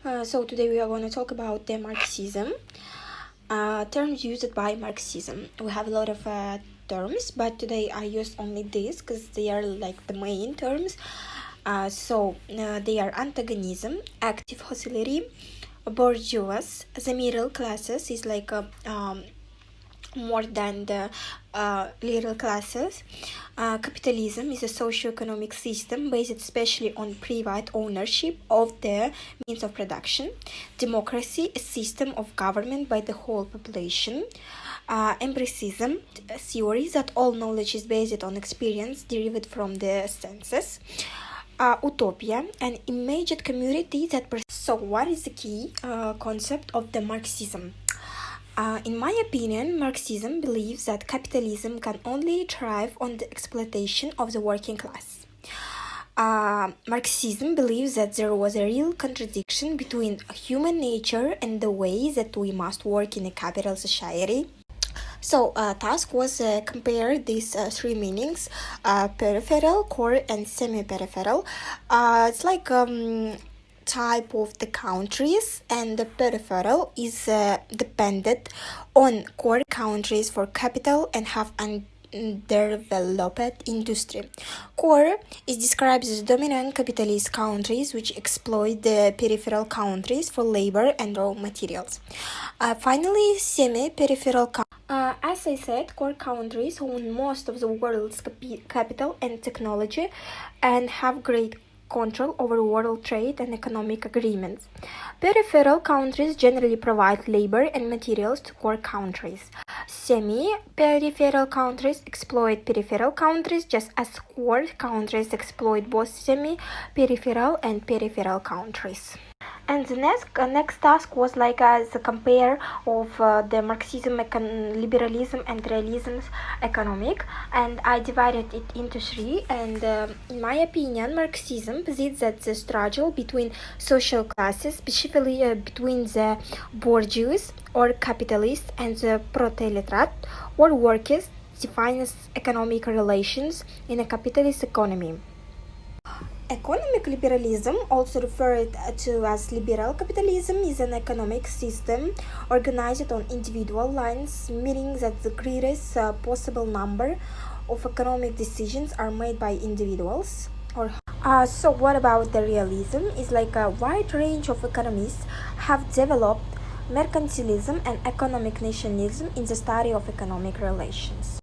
So today we are going to talk about the Marxism, terms used by Marxism. We have a lot of terms, but today I use only these because they are like the main terms. They are antagonism, active hostility, bourgeois, the middle classes is like a more than the little classes. Capitalism is a socio-economic system based especially on private ownership of the means of production. Democracy, a system of government by the whole population. Empiricism, a theory that all knowledge is based on experience derived from the senses. Utopia, an imagined community that. So, what is the key concept of the Marxism? In my opinion, Marxism believes that capitalism can only thrive on the exploitation of the working class. Marxism believes that there was a real contradiction between human nature and the way that we must work in a capital society. So, task was compare these three meanings: peripheral, core, and semi-peripheral. It's like type of the countries, and the peripheral is dependent on core countries for capital and have underdeveloped industry. Core is described as dominant capitalist countries which exploit the peripheral countries for labor and raw materials. Finally, semi-peripheral as I said, core countries own most of the world's capital and technology and have great control over world trade and economic agreements. Peripheral countries generally provide labor and materials to core countries. Semi-peripheral countries exploit peripheral countries just as core countries exploit both semi-peripheral and peripheral countries. And the next task was like as a compare of the Marxism, liberalism, and realism's economic, and I divided it into three. And in my opinion, Marxism posits that the struggle between social classes, specifically between the bourgeois or capitalists and the proletariat or workers, defines economic relations in a capitalist economy. Economic liberalism, also referred to as liberal capitalism, is an economic system organized on individual lines, meaning that the greatest possible number of economic decisions are made by individuals. So what about the realism? It's like a wide range of economists have developed mercantilism and economic nationalism in the study of economic relations.